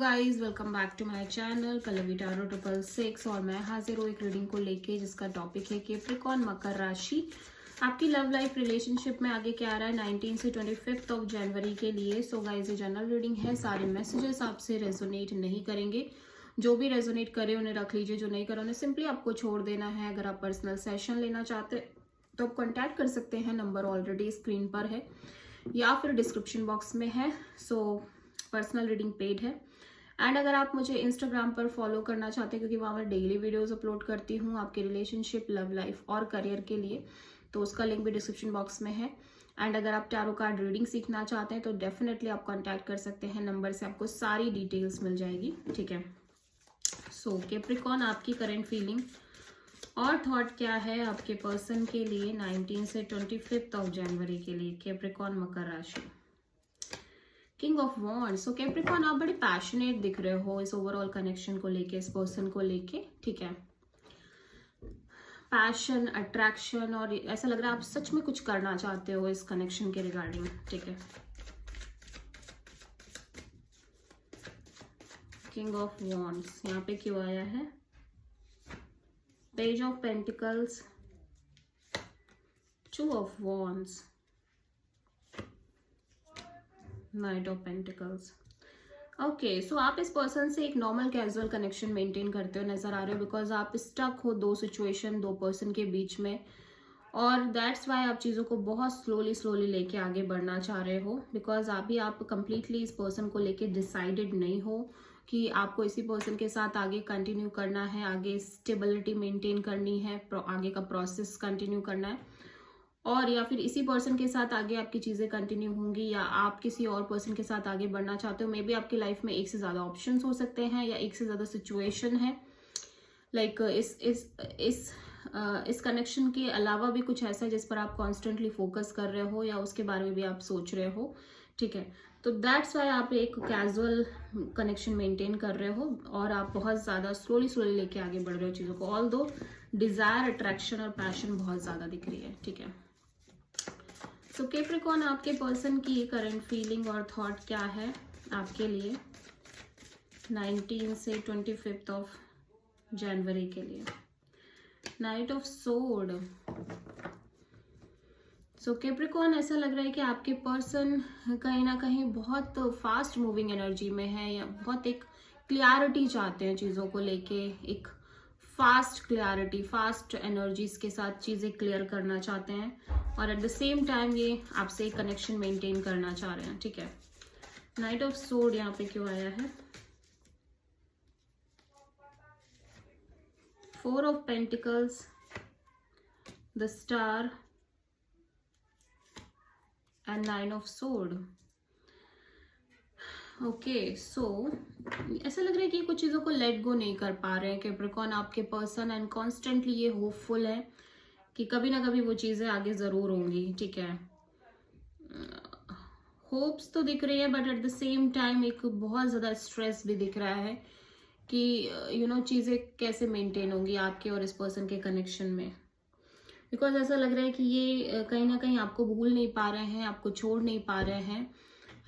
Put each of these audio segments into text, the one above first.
Guys welcome back to my channel Kalvi tarot 666 और मैं हाजिर हूँ एक रीडिंग को लेके जिसका टॉपिक है कैप्रिकॉर्न मकर राशि आपकी लव लाइफ रिलेशनशिप में आगे क्या आ रहा है 19 से 25 ऑफ जनवरी के लिए। सो गाइस ये जनरल रीडिंग है, सारे मैसेजेस आपसे रेजोनेट नहीं करेंगे। जो भी रेजोनेट करे उन्हें रख लीजिए, जो नहीं करे उन्हें सिंपली आपको छोड़ देना है। अगर आप पर्सनल सेशन लेना चाहते तो आप कॉन्टैक्ट कर सकते हैं, नंबर ऑलरेडी स्क्रीन पर है या फिर डिस्क्रिप्शन बॉक्स में है। सो पर्सनल रीडिंग पेड है। एंड अगर आप मुझे इंस्टाग्राम पर फॉलो करना चाहते हैं, क्योंकि वहाँ मैं डेली वीडियोस अपलोड करती हूँ आपके रिलेशनशिप, लव लाइफ और करियर के लिए, तो उसका लिंक भी डिस्क्रिप्शन बॉक्स में है। एंड अगर आप टैरो कार्ड रीडिंग सीखना चाहते हैं तो डेफिनेटली आप कांटेक्ट कर सकते हैं, नंबर से आपको सारी डिटेल्स मिल जाएगी। ठीक है। सो कैप्रिकॉर्न आपकी करंट फीलिंग और थॉट क्या है आपके पर्सन के लिए 19 से 25 ऑफ जनवरी के लिए, कैप्रिकॉर्न मकर राशि। King of wands. So Capricorn आप बड़े पैशनेट दिख रहे हो इस ओवरऑल कनेक्शन को लेके, इस पर्सन को लेके। ठीक है, पैशन, अट्रैक्शन, और ऐसा लग रहा है आप सच में कुछ करना चाहते हो इस कनेक्शन के रिगार्डिंग। ठीक है, किंग ऑफ वॉन्ड्स यहाँ पे क्यों आया है? Page of pentacles, two of wands, knight of pentacles. Okay, so आप इस पर्सन से एक नॉर्मल कैजुअल कनेक्शन मेंटेन करते हो नजर आ रहे हो, बिकॉज आप स्टक हो दो सिचुएशन, दो पर्सन के बीच में, और दैट्स वाई आप चीज़ों को बहुत स्लोली लेके आगे बढ़ना चाह रहे हो, बिकॉज अभी आप कंप्लीटली इस पर्सन को लेके डिसाइडेड नहीं हो कि आपको इसी पर्सन के साथ आगे कंटिन्यू करना है, आगे स्टेबिलिटी मेंटेन करनी है, आगे का प्रोसेस कंटिन्यू करना है, और या फिर इसी पर्सन के साथ आगे आपकी चीज़ें कंटिन्यू होंगी, या आप किसी और पर्सन के साथ आगे बढ़ना चाहते हो। मे बी आपकी लाइफ में एक से ज़्यादा ऑप्शंस हो सकते हैं या एक से ज़्यादा सिचुएशन है। लाइक इस कनेक्शन के अलावा भी कुछ ऐसा है जिस पर आप कॉन्स्टेंटली फोकस कर रहे हो या उसके बारे में भी आप सोच रहे हो। ठीक है, तो दैट्स वाई आप एक कैजुअल कनेक्शन मेंटेन कर रहे हो और आप बहुत ज़्यादा स्लोली लेके आगे बढ़ रहे हो चीज़ों को, ऑल दो डिज़ायर, अट्रैक्शन और पैशन बहुत ज़्यादा दिख रही है। ठीक है, तो कैप्रिकॉर्न आपके पर्सन की करंट फीलिंग और थॉट क्या है आपके लिए 19 से 25 ऑफ जनवरी के लिए? Night of sword. So Capricorn ऐसा लग रहा है कि आपके पर्सन कहीं ना कहीं बहुत फास्ट मूविंग एनर्जी में है, या बहुत एक क्लियरिटी चाहते हैं चीज़ों को लेके, एक फास्ट क्लियरिटी, फास्ट एनर्जीज के साथ चीज़ें क्लियर करना चाहते हैं, और एट द सेम टाइम ये आपसे एक कनेक्शन मेंटेन करना चाह रहे हैं। ठीक है, नाइट ऑफ सोर्ड यहाँ पे क्यों आया है? Four of pentacles, the star and nine of sword. Okay, so ऐसा लग रहा है कि कुछ चीज़ों को लेट गो नहीं कर पा रहे हैं कैप्रिकॉर्न आपके पर्सन, एंड कॉन्स्टेंटली ये होपफुल है कि कभी ना कभी वो चीज़ें आगे ज़रूर होंगी। ठीक है, होप्स तो दिख रही है, but at the same time एक बहुत ज़्यादा स्ट्रेस भी दिख रहा है कि चीज़ें कैसे मेंटेन होंगी आपके और इस पर्सन के कनेक्शन में, बिकॉज ऐसा लग रहा है कि ये कहीं ना कहीं आपको भूल नहीं पा रहे हैं, आपको छोड़ नहीं पा रहे हैं,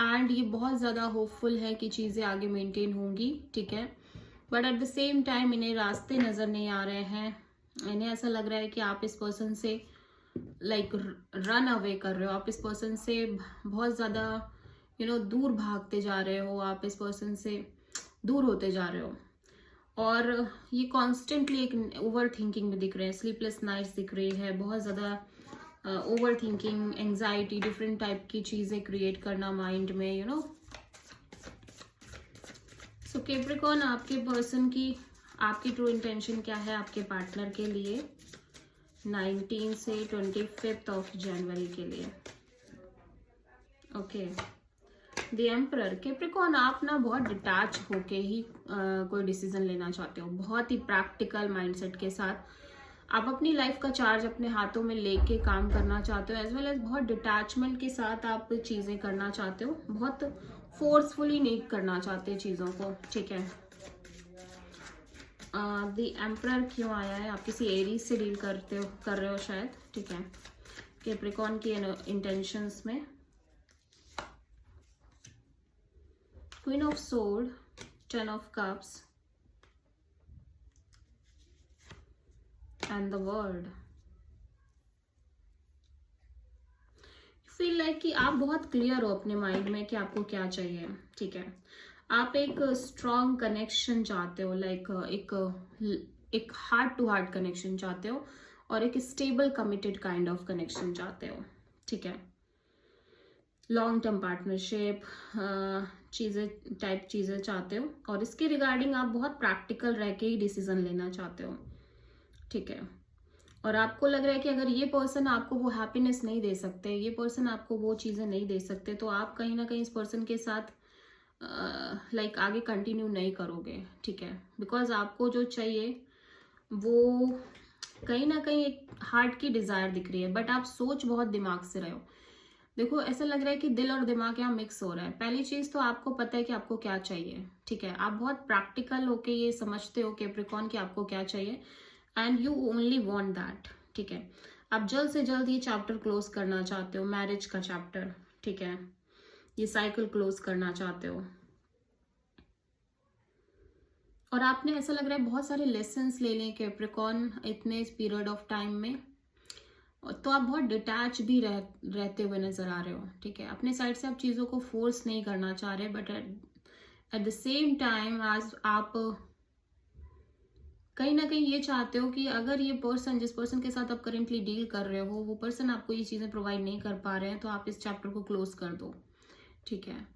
एंड ये बहुत ज़्यादा होपफुल है कि चीज़ें आगे मेंटेन होंगी। ठीक है, but at the same time इन्हें रास्ते नज़र नहीं आ रहे हैं। इन्हें ऐसा लग रहा है कि आप इस पर्सन से लाइक रन अवे कर रहे हो, आप इस पर्सन से बहुत ज़्यादा दूर भागते जा रहे हो, आप इस पर्सन से दूर होते जा रहे हो, और ये कॉन्स्टेंटली एक ओवर थिंकिंग में दिख रहे हैं, स्लीपलेस नाइट्स दिख रही है, बहुत ज़्यादा over thinking, anxiety, different type की चीज़ें क्रिएट करना माइंड में सो कैप्रिकॉर्न आपके पर्सन की, आपकी ट्रू इंटेंशन क्या है आपके पार्टनर के लिए 19 से 25 ऑफ जनवरी के लिए? Okay, the emperor. कैप्रिकॉर्न आप ना बहुत डिटैच होके ही कोई डिसीजन लेना चाहते हो, बहुत ही प्रैक्टिकल माइंडसेट के साथ आप अपनी लाइफ का चार्ज अपने हाथों में लेके काम करना चाहते हो, एज वेल एज बहुत डिटैचमेंट के साथ आप चीज़ें करना चाहते हो, बहुत फोर्सफुली नहीं करना चाहते चीज़ों को। ठीक है, द एम्परर क्यों आया है? आप किसी एरीज से डील कर रहे हो शायद। ठीक है, कैप्रिकॉर्न की इंटेंशंस में queen of sword, 10 of cups and the world. Feel like कि आप बहुत क्लियर हो अपने माइंड में कि आपको क्या चाहिए. ठीक है, आप एक स्ट्रॉन्ग कनेक्शन चाहते हो, लाइक एक हार्ट टू हार्ट कनेक्शन चाहते हो और एक stable committed kind of connection चाहते हो. ठीक है, लॉन्ग टर्म पार्टनरशिप चीज़ें चाहते हो और इसके रिगार्डिंग आप बहुत प्रैक्टिकल रह के ही डिसीजन लेना चाहते हो. ठीक है, और आपको लग रहा है कि अगर ये पर्सन आपको वो हैप्पीनेस नहीं दे सकते, ये पर्सन आपको वो चीज़ें नहीं दे सकते, तो आप कहीं ना कहीं इस पर्सन के साथ लाइक आगे कंटिन्यू नहीं करोगे. ठीक है, बिकॉज आपको जो चाहिए वो कहीं ना कहीं एक हार्ट की डिज़ायर दिख रही है, बट आप सोच बहुत दिमाग से रहे हो. देखो, ऐसा लग रहा है कि दिल और दिमाग यहाँ मिक्स हो रहा है. पहली चीज़ तो आपको पता है कि आपको क्या चाहिए. ठीक है, आप बहुत प्रैक्टिकल होके ये समझते हो कैप्रिकॉर्न कि आपको क्या चाहिए and you only want that. ठीक है, आप जल्द से जल्द ये चैप्टर क्लोज करना चाहते हो, मैरिज का चैप्टर. ठीक है, ये साइकिल क्लोज करना चाहते हो और आपने ऐसा लग रहा है बहुत सारे लेसन्स ले लें कैप्रिकॉर्न इतने इस पीरियड ऑफ टाइम में. तो आप बहुत डिटैच भी रहते हुए नजर आ रहे हो. ठीक है, अपने साइड से आप चीज़ों को फोर्स नहीं करना चाह रहे, but at the same time आज आप कहीं ना कहीं ये चाहते हो कि अगर ये पर्सन, जिस पर्सन के साथ आप करेंटली डील कर रहे हो, वो पर्सन आपको ये चीज़ें प्रोवाइड नहीं कर पा रहे हैं, तो आप इस चैप्टर को क्लोज कर दो. ठीक है,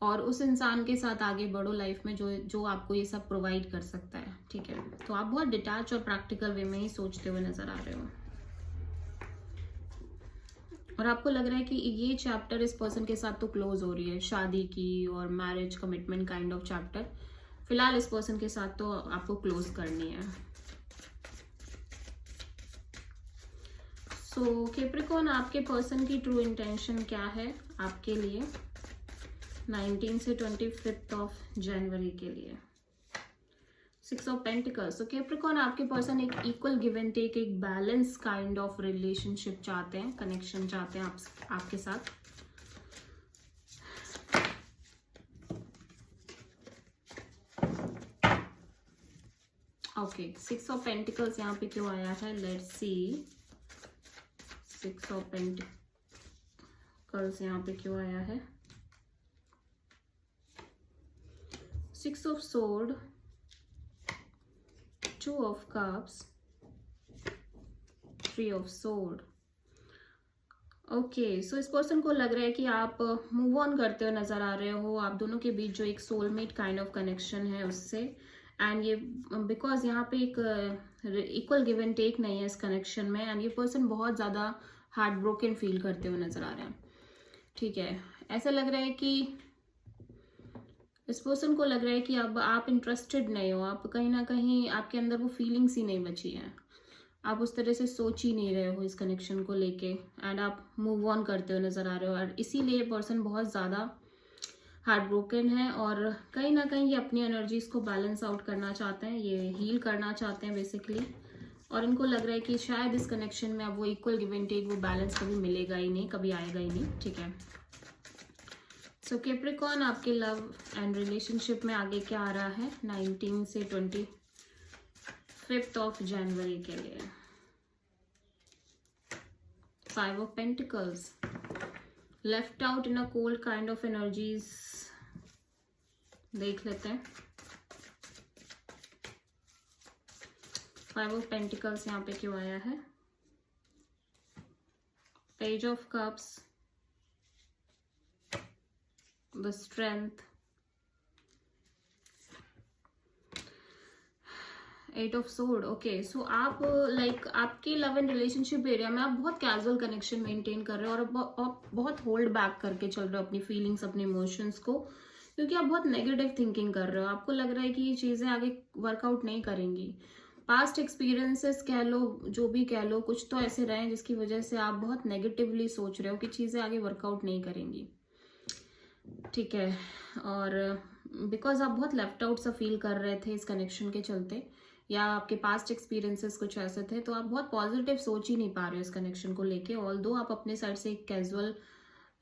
और उस इंसान के साथ आगे बढ़ो लाइफ में जो आपको ये सब प्रोवाइड कर सकता है. ठीक है, तो आप बहुत डिटैच और प्रैक्टिकल वे में ही सोचते हुए नजर आ रहे हो और आपको लग रहा है कि ये चैप्टर इस पर्सन के साथ तो क्लोज हो रही है, शादी की और marriage commitment kind of chapter फिलहाल इस पर्सन के साथ तो आपको क्लोज करनी है. सो कैप्रिकॉर्न, आपके पर्सन की ट्रू इंटेंशन क्या है आपके लिए 19 से 25 ऑफ जनवरी के लिए? 6 ऑफ पेंटिकल्स. तो कैप्रिकॉर्न, आपके पर्सन एक इक्वल गिव एंड टेक, एक बैलेंस काइंड ऑफ रिलेशनशिप चाहते हैं, कनेक्शन चाहते हैं आपके साथ. ओके, 6 ऑफ पेंटिकल्स यहाँ पे क्यों आया है? Let's see. 6 ऑफ पेंटिकल्स यहाँ पे क्यों आया है? 6 of sword, 2 of cups, 3 of sword. Okay, so इस पर्सन को लग रहा है कि आप मूव ऑन करते हुए नजर आ रहे हो. आप दोनों के बीच जो एक सोलमेट काइंड ऑफ कनेक्शन है उससे, एंड ये बिकॉज यहाँ पे एक इक्वल गिव एंड टेक नहीं है इस कनेक्शन में, एंड ये पर्सन बहुत ज़्यादा हार्ट ब्रोकन फील करते हुए नजर आ रहे हैं. ठीक है, ऐसा लग रहा है कि इस पर्सन को लग रहा है कि अब आप इंटरेस्टेड नहीं हो, आप कहीं ना कहीं आपके अंदर वो फीलिंग्स ही नहीं बची हैं, आप उस तरह से सोच ही नहीं रहे हो इस कनेक्शन को लेके, एंड आप मूव ऑन करते हुए नजर आ रहे हो. और इसीलिए पर्सन बहुत ज़्यादा हार्ट ब्रोकन है और कहीं ना कहीं ये अपनी एनर्जीज को बैलेंस आउट करना चाहते हैं, ये हील करना चाहते हैं बेसिकली. और इनको लग रहा है कि शायद इस कनेक्शन में अब वो इक्वल गिव एंड टेक, वो बैलेंस कभी मिलेगा ही नहीं, कभी आएगा ही नहीं. ठीक है, सो कैप्रिकॉर्न, आपके लव एंड रिलेशनशिप में आगे क्या आ रहा है 19 से 25 ऑफ जनवरी के लिए? 5 of pentacles, left out in a cold kind of energies. देख लेते हैं. 5 ऑफ पेंटिकल्स यहाँ पे क्यों आया है? Page of cups, the strength, 8 of sword. Okay, so आप लाइक आपके लव एंड रिलेशनशिप एरिया में आप बहुत कैजुअल कनेक्शन मेंटेन कर रहे हो और बहुत होल्ड बैक करके चल रहे हो अपनी फीलिंग्स, अपने इमोशंस को, क्योंकि आप बहुत नेगेटिव थिंकिंग कर रहे हो. आपको लग रहा है कि ये चीज़ें आगे वर्कआउट नहीं करेंगी. पास्ट एक्सपीरियंसेस कह लो, जो भी कह लो, कुछ तो ऐसे रहे जिसकी वजह से आप बहुत नेगेटिवली सोच रहे हो कि चीज़ें आगे वर्कआउट नहीं करेंगी. ठीक है, और बिकॉज आप बहुत लेफ्ट आउट सा फील कर रहे थे इस कनेक्शन के चलते, या आपके पास्ट एक्सपीरियंसेस कुछ ऐसे थे, तो आप बहुत पॉजिटिव सोच ही नहीं पा रहे हो इस कनेक्शन को लेके. ऑल्दो आप अपने साइड से एक कैजुअल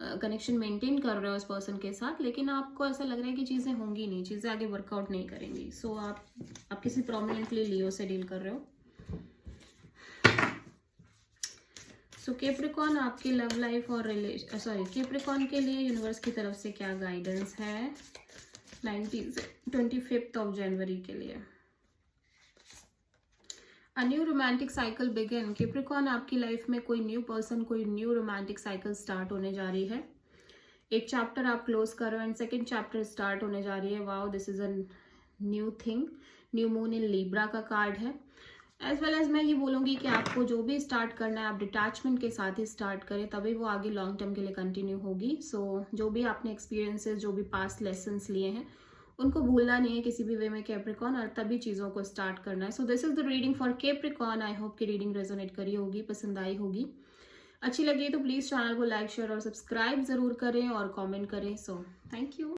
कनेक्शन मेंटेन कर रहे हो उस पर्सन के साथ, लेकिन आपको ऐसा लग रहा है कि चीज़ें होंगी नहीं, चीज़ें आगे वर्कआउट नहीं करेंगी। सो आप किसी प्रोमिनेंटली लियो से डील कर रहे हो। सो कैप्रिकॉर्न आपकी लव लाइफ और कैप्रिकॉर्न के लिए यूनिवर्स की तरफ से क्या गाइडेंस है 19 से 25 ऑफ जनवरी के लिए। A new romantic cycle begin. Capricorn आपकी लाइफ में कोई न्यू पर्सन, कोई न्यू रोमांटिक साइकिल स्टार्ट होने जा रही है। एक चैप्टर आप क्लोज कर रहे हो एंड सेकेंड चैप्टर स्टार्ट होने जा रही है। Wow, this is a new thing. New moon in Libra का कार्ड है। एज वेल एज मैं ये बोलूँगी कि आपको जो भी स्टार्ट करना है आप डिटैचमेंट के साथ ही स्टार्ट करें, तभी वो आगे लॉन्ग टर्म के लिए कंटिन्यू होगी। सो जो भी आपने एक्सपीरियंसेस, जो भी पास्ट लेसन्स लिए हैं, उनको भूलना नहीं है किसी भी वे में कैप्रिकॉर्न, और तभी चीज़ों को स्टार्ट करना है। So this is the reading for Capricorn. I hope कि रीडिंग रेजोनेट करी होगी, पसंद आई होगी। अच्छी लगी तो प्लीज़ चैनल को लाइक, शेयर और सब्सक्राइब ज़रूर करें और कमेंट करें। So thank you.